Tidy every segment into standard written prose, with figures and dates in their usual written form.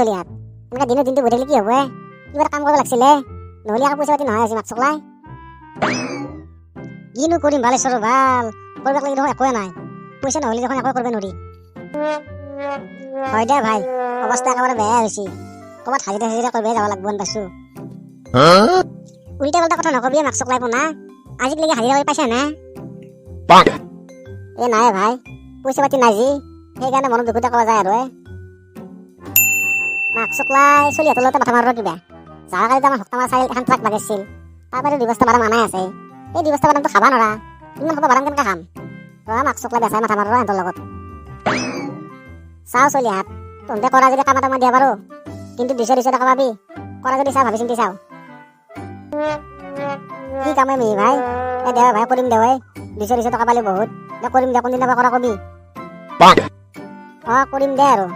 চলিহাত এনেকৈ দিনৰ দিনটো বহি থাকিলে কি হ'ব? কিবা এটা কাম কৰিব লাগিছিলে, নহ'লে আকৌ পইচা পাতি নহয় আছে মাক চকলাই। কিনো কৰিম ভালেশ্বৰ ভাল, কৰিব লাগি দেখোন একোৱে নাই, পইচা নহ'লে দেখোন একোৱে কৰিব নোৱাৰি। হয় দে ভাই, অৱস্থা একেবাৰে বেয়া হৈছে, ক'ৰবাত হাজিৰা কৰিব যাব লাগিব পাইছোঁ। উল্টা পাল্টা কথা নকবি মাক চকলাই পোনা, আজিলৈকে হাজিৰা কৰি পাইছা না? এ নাই ভাই, পইচা পাতি নাই যি, সেইকাৰণে মনত দুখতে কোৱা যায় আৰু মাক চকলাই চলি হাতৰ লগতে মাথা মাৰিব কিবা। যাৰ কাৰণে আমাৰ সপ্তাহ চাৰিল এখন ট্ৰাক লাগিছিল, তাৰপৰা 2 বস্তা বাদাম আনাই আছে, এই 2 বস্তা বাদামটো খাবা নৰা, ইমান খাব বাদাম কেনেকৈ খাম? মাক চকলাই বেচাই মাথা মাৰিব সিহঁতৰ লগত। চাওঁ চলি হাত, তহঁতে কৰা যদি কাম এটা মই দিয়া পাৰোঁ, কিন্তু 200 টকা পাবি, কৰা যদি চাওঁ ভাবি চিন্তি চাওঁ। কি কামে মিহি ভাই, এ দেৱাই ভাই কৰিম দেৱাই, 200 টকা পালে বহুত, দে কৰিম দে, কোনদিনা কৰা কবি। কৰিম দে আৰু,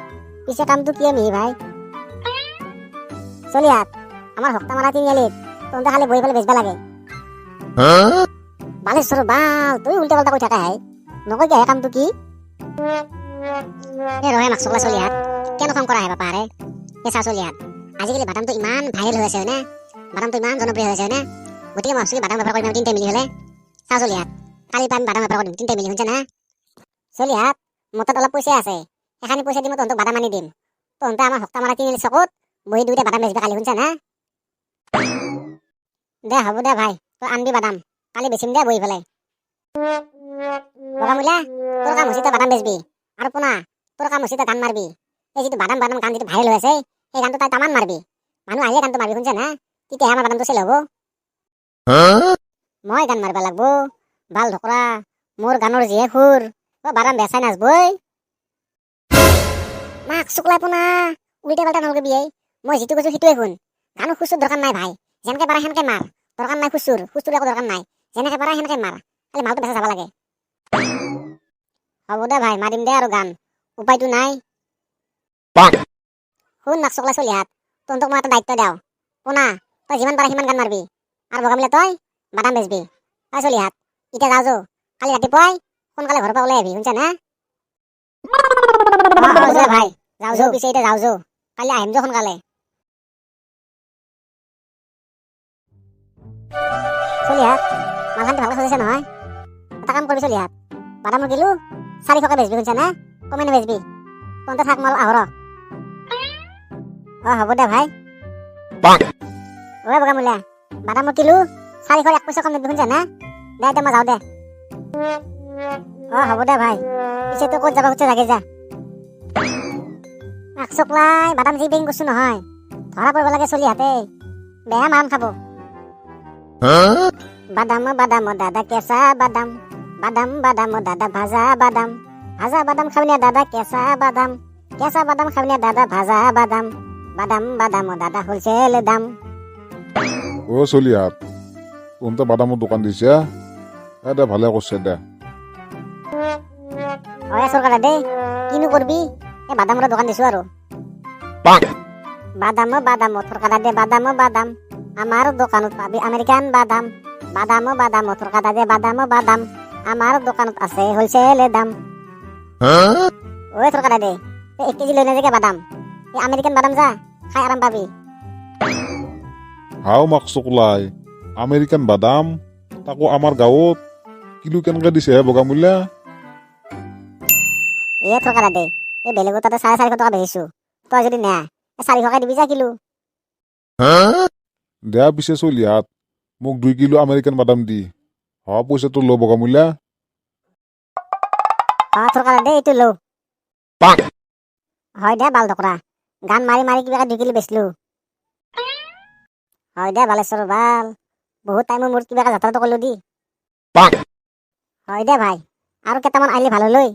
পিছে কামটো কিয়ে মিহি ভাই? চলি হাত, আমাৰ সপ্তাহ মাৰা তিনিআলিত তহঁতে খালি বহি পেলাই বেচবা লাগে। বালেশ্বৰ বাল, তুই উল্টা পাল্টা কৈ থাকা হে, নকৈ কি কামটো কি? ৰহে মাক চকলা চলি হাত, কেনে কাম কৰা হে বাপা হে? চা চলি হাত, আজিকালি বাদামটো ইমান ভাইৰেল হৈ আছে হয়নে? বাদামটো ইমান জনপ্ৰিয় হৈ আছে হয়নে? গতিকে মই ভাবছোঁ বাদাম বেপাৰ কৰিম 3 মিলি হ'লে। চা চলি হাত, কালি পৰা আমি বাদাম বেপাৰ কৰিম 3 মিলি, শুনছা না? চলি হাত, মোৰ তাত অলপ পইচা আছে, সেইখিনি পইচা দি মই তহঁতক বাদাম আনি দিম, তহঁতে আমাৰ সপ্তাহ মাৰা তিনিআলি চকত বহি 2টা বাদাম বেচবা কালি, শুনছা না? দে হ'ব দে ভাই, তই আনবি বাদাম, কালি বেচিম দে বহি পেলাই। বগামূলা, তোৰ কাম হৈছে তই বাদাম বেচবি, আৰু পোনা তোৰ কাম হৈছে তই গান মাৰবি, এই যিটো বাদাম বাদাম গান যিটো ভাইৰেল হৈ আছে, সেই গানটো তই তামান মাৰবি, মানুহ আহিলে গানটো মাৰবি, শুনছা না? তেতিয়াহে আমাৰ বাদামটো চেল হ'ব। মই গান মাৰিব লাগব? ভাল ঢকৰা, মোৰ গানৰ যিহে সুৰ, বাদাম বেচাই নাচবই। মাক চকলাই পোনা, উল্টা পাল্টা নলগবি এই, মই যিটো কৈছোঁ সেইটোৱে শুন, গানৰ খুচুৰ দৰকাৰ নাই ভাই, যেনেকে পাৰা সেনেকে মাৰ, দৰকাৰ নাই খুচুৰ একো দৰকাৰ নাই, যেনেকে পাৰা সেনেকে মাৰ, খালি মালটো বেচা যাব লাগে। হ'ব দে ভাই, মাৰিম দে আৰু গান, উপায়টো নাই। শুন মাক চকলাই চলি হাত, তহঁতক মই এটা দায়িত্ব দিওঁ, পোনা তই যিমান পাৰা সিমান গান মাৰবি, আৰু বগামূলা তই বাদাম বেচবি। চলি হাত, এতিয়া যাওঁ, কালি ৰাতিপুৱাই সোনকালে ঘৰৰ পৰা ওলাই আহিবি, শুনছা না? ভাই যাওঁ পিছে এতিয়া যাওঁ, কালি আহিম যো সোনকালে। চলি হাত, মালখানটো ভালকৈ চলিছে নহয়? এটা কাম কৰিবি চলি হাত, বাদামৰ কিলো 400কে বেচবি, শুনছা না? কমে নেবেচবি, তহঁতে থাক মই আহৰ। হ'ব দে ভাই। বগামূলা, বাদামৰ কিলো 400 1 পইচা কম নেবি, শুনছা না? দে এতিয়া মই যাওঁ দে। হ'ব দে ভাই, পিছে তই ক'ত যাবা খুজছা জাগে যা। মাক চকলাই বাদাম যি বেং কৰছো নহয়, ধৰা পৰিব লাগে চলি হাতে, বেয়া মাৰাম খাব। বাদাম বাদাম দাদা কেঁচা বাদাম, বাদাম বাদাম দাদা ভাজা বাদাম, ভাজা বাদাম খাবনে দাদা কেঁচা বাদাম, কেঁচা বাদাম খাবনে দাদা ভাজা বাদাম, বাদাম বাদাম দাদা হোলসেল দাম। চলি হাত, তহঁতে বাদামৰ দোকান দিছে, দে ভালে কৰছে দে। চৰকাৰ দে, কিনো কৰবি, এই বাদামৰ দোকান দিছো আৰু। বাদাম বাদাম থৰকাটা দে, বাদাম বাদাম, আমাৰ দোকানত পাবি আমেৰিকান বাদাম, বাদাম বাদাম থৰকাটা দে, বাদাম বাদাম, আমাৰ দোকানত আছে হোলসেল দাম। থৰকাটা দে, 1 কেজি লৈ নাযাকে বাদাম, এই আমেৰিকান বাদাম যা, খাই আৰাম পাবি। হাও মাক চকলাই, আমেৰিকান বাদাম, তাকো আমাৰ গাঁৱত, কিলো কেনেকে দিছে হে বগামূলা? থৰকাটা দে, এই বেলেগৰ তাতে 450 টকা বেচিছো, তই যদি নে 400কে দিবি যা কিলো। দিয়া পিছে চলি হাত, মোক 2 কিলো আমেৰিকান বাদাম দি, পইচাটো ল বগামূলা। থৰকাটা দে, এইটো ল। হয় দে বাল ঢকৰা, গান মাৰি মাৰি কিবা 2 কিলো বেচলো। হয় দে বালেশ্বৰ ভাল, বহুত টাইমৰ মূৰত কিবা যাত্ৰাটো কৰিলো দি। হয় দে ভাই, আৰু কেইটামান আহিলে ভাল হলই।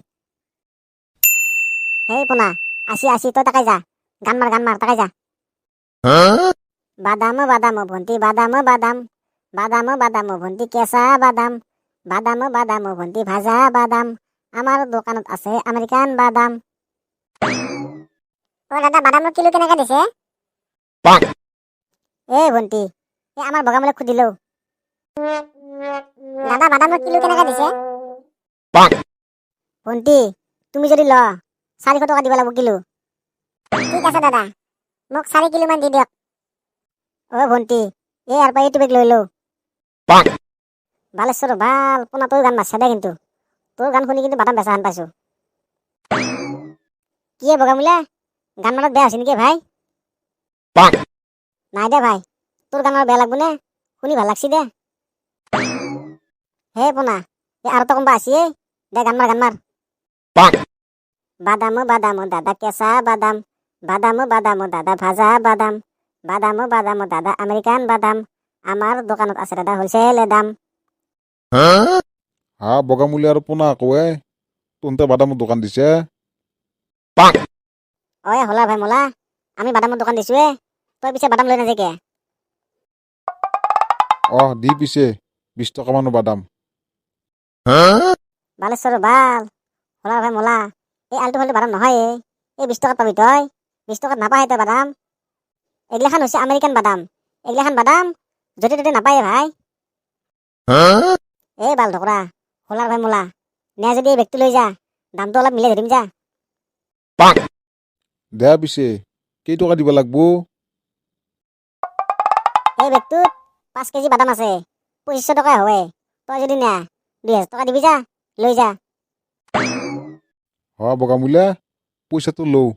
হেই পোনা, আসি তই তাকাই যা, গান মাৰ তাকাই যা। বাদাম বাদাম ভন্টি বাদাম বাদাম, বাদাম বাদাম ভন্টি কেঁচা বাদাম, বাদাম বাদাম ভন্টি ভাজা বাদাম, আমাৰ দোকানত আছে আমেৰিকান বাদাম। দাদা বাদামৰ কিলো কেনেকে দিছে? ভন্টি, আমাৰ বগামূলাক সুধিলো, দাদা বাদামৰ কিলো কেনেকে দিছে? ভন্টি, তুমি যদি ল 400 টকা দিব লাগিব কিলো। ঠিক আছে দাদা, মোক 4 কিলো মান দি দিয়ক। অ ভণ্টি, এই আৰু এইটো বেগ লৈ লও। বালেশ্বৰ ভাল, পোনা তই গান মাৰছা দে কিন্তু। তোৰ গান শুনি কিন্তু বাদাম বেচা হান পাইছো। কিয়ে বগামূলা, গান মাৰাত বেয়া হৈছে নেকি ভাই? নাই দে ভাই, তোৰ গান বেয়া লাগব নে? শুনি ভাল লাগছি দে। হে পোনা, এই আৰু এটা কোনবা আছি দে গান মাৰ গান মাৰ। বাদাম বাদাম দাদা কেঁচা বাদাম, বাদাম বাদাম দাদা ভাজা বাদাম, বাদাম বাদাম দাদা আমেরিকান বাদাম, আমার দোকানত আছে দাদা হোলসেল দাম। হা বগামূলি আৰু পোনা আকৌ তহঁতে বাদামৰ দোকান দিছে। অই হলা ভাই মোলা, আমি বাদামৰ দোকান দিছো তই পিছে বাদাম লৈ নাযায় কে? দি পিছে 20 টকা মানৰ বাদাম। বালেশ্বৰ ভাল, হলা ভাই মোলা, এই আলটু ফালটু বাদাম নহয় এই 20 টকাত পাবি তই, 20 টকাত নাপায় তই বাদাম। এগিলাখান হৈছে আমেরিকান বাদাম, এগিলাখান বাদাম য'তে ত'তে নাপায় ভাই। এই বাল ঢকৰা, হলাৰ ভাই মোলা, নে যদি এই বেগটো লৈ যা, দামটো অলপ মিলাই ধৰিম যা। দে পিছে কেইটকা দিব লাগবো? এই বেগটোত 5 কেজি বাদাম আছে, 2500 টকা হয়। তই যদি না 2000 টকা দিবি যা, লৈ যা। বগামূলা, পইচাটো লও।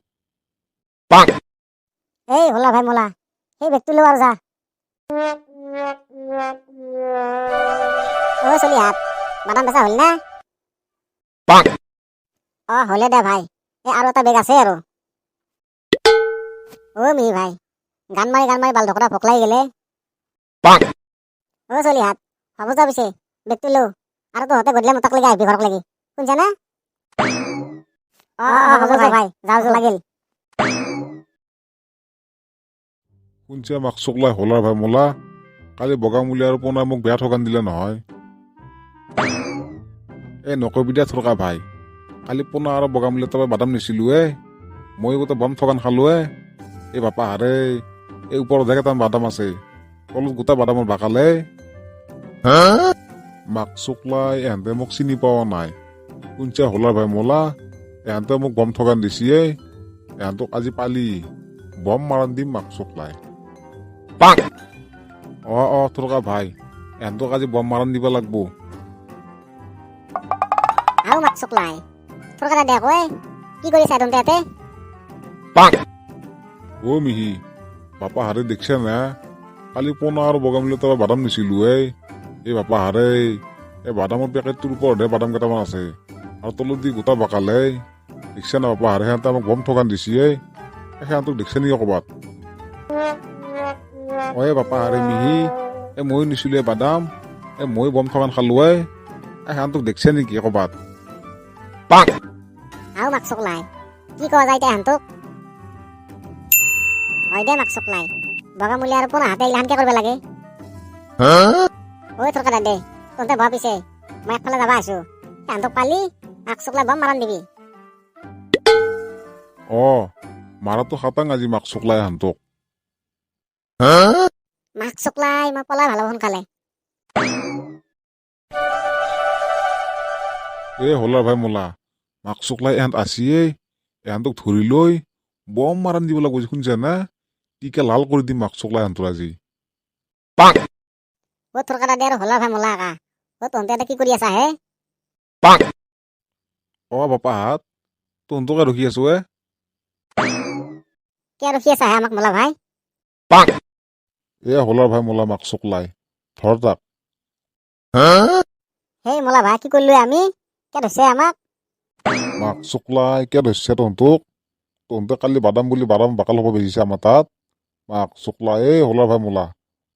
এই হলা ভাই মোলা, সেই বেগটো লো আৰু যা। অ চলি হাত, বাদাম বেচা হল না? হলে দে ভাই, এই আৰু এটা বেগ আছে আৰু। অ মিহি ভাই, গান মাৰি বাল ঢকৰা ভোক লাগি গেলে। অ চলি হাত, হ'ব যা পিছে, বেগটো লো, আৰু তহঁতে গধূলি মোটাক লাগি আহিবি ঘৰক লাগি, শুনছা না? হ'ব ভাই, যাও লাগিল। শুনছে মাক চকলাই হলাৰ ভাই মোলা, কালি বগামূলি আৰু পোনাই মোক বেয়া ঠগান দিলে নহয়। নকবি দে থৰকা ভাই, কালি পোনা আৰু বগামূলি তাৰপৰা বাদাম নিছিলো মই গোটেই বম ঠগান খালো এই বাপা হাৰে, এই ওপৰত জেগাত বাদাম আছে, তলত গোটেই বাদামৰ বাকালে। মাক চকলাই এহেঁতে মোক চিনি পোৱা নাই। শুনছে হলাৰ ভাই মোলা, এহেঁতে মোক বম ঠগান দিছি এহেঁতক আজি পালি বম মাৰান দিম মাক চকলাই। থৰকা ভাই, এহেঁতক আজি বম মাৰান দিব লাগবো। আও মাক চকলাই, তোৰ কথা দে কয়, কি কৰিছা তহঁতে ইয়াতে? মিহি, বাপা হাৰে দেখছে না, কালি পোনা আৰু বগামূলি তাৰপৰা বাদাম নিছিলো এই বাপা হাৰে, এই বাদামৰ পেকেটটোৰ ওপৰতহে বাদাম কেইটামান আছে, আৰু তলত দি গোটা বাকালে। দেখছে না বাপা হাৰে, সিহঁতে আমাক বম ঠগান দিছি সিহঁতক দেখছে নেকি ক'বাত? বাপা হাৰে মিহি, ময়ো নিছিলো বাদাম, ময়ো বম ঠগান খালো সিহঁতক দেখছে নেকি ক'বাত? আও মাক চকলাই, কি কোৱা যায় এতিয়া হান্তক? হয় দে মাক চকলাই, বগামূলি আৰু পোনা হাতে এইগিলাখানকে কৰিব লাগে। ঐ থৰকা দে, তহঁতে ভা পিছে, মই একফালে যাবা আছো, সিহঁতক পালি মাক চকলাই বম মাৰান দিবি। মাৰাটো খাটাং আজি মাক চকলাই হান্তক। মাক চকলাই, মই পলাই ভাল হ'ব সোনকালে। হলাৰ ভাই মোলা, মাক চকলাই এহেঁত আছিয়েই, এহেঁতক ধৰি লৈ বম মাৰান দিব লাগব, শুনছা না? টিকা লাল কৰি দিম মাক চকলাই এহেঁতৰ আজি। থৰকা দে আৰু হলাৰ ভাই মোলা আকা, তহঁতে ইয়াতে কি কৰি আছা হে? বাপা হাত, তহঁতকে ৰখি আছো কিয় ৰখি আছা হে আমাক মোলা ভাই? হলাৰ ভাই মোলা মাক চকলাই, ধৰ তাক। হেই মোলা ভাই, কি কৰিলো আমি? কিয় ধৰিছে আমাক? মাক চকলাই কিয় ধৰিছে তহঁতক? তহঁতে কালি বাদাম বুলি বাদাম বাকাল হ'ব বেচিছে আমাৰ তাত। মাক চকলাই, হলাৰ ভাই মোলা,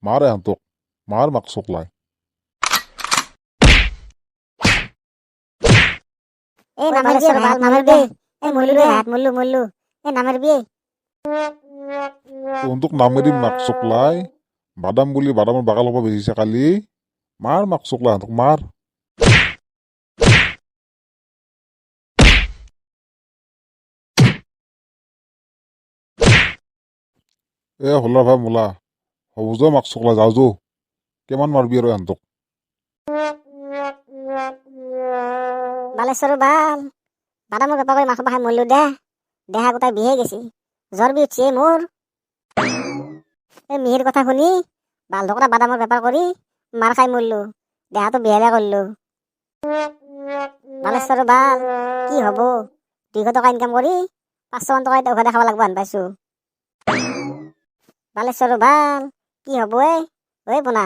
মাৰ এহেঁতক, মাৰ মাক চকলাই। নামাৰবি আৰু বাল নামাৰবি, মৰলো হাত, মৰলো, নামাৰবি। তহঁতক নামাৰিম মাক চকলাই, বাদাম বুলি বাদামৰ বাকাল হ'ব বেচিছে কালি, মাৰ মাক চকলাই এহেঁতক মাৰ। হলাৰ ভাই মোলা, হ'ব যো মাক চকলাই, যাওঁ যো, কিমান মাৰবি আৰু এহেঁতক? বালেশ্বৰো বাল, বাদামৰ বেপাৰ কৰি মাংস খাই মৰলো দে, দেহা গোটাই বিহে গেছি, জ্বৰ বি উঠছে মোৰ। এই মিহিৰ কথা শুনি বাল ধকৰা বাদামৰ বেপাৰ কৰি মাৰ খাই মৰলো, দেহাটো বেহালে কৰিলো। বালেশ্বৰ বাল কি হব, 200 টকা ইনকাম কৰি 500 মান টকা উঘাই দেখাব লাগব হান পাইছো। বালেশ্বৰ বাল কি হব ঐ পোনা,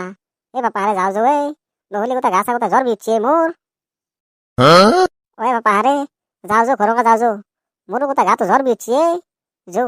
এই বাপাহাৰে যাওঁ যাওঁ নহলে গোটা গা চা গোটা জ্বৰ বিউঠছে মোৰ। ঐ বাপাহাৰে যাওঁ যাওঁ ঘৰকে যাওঁ যাওঁ, মোৰো গোটা গাটো জ্বৰ বিউঠছে যৌ।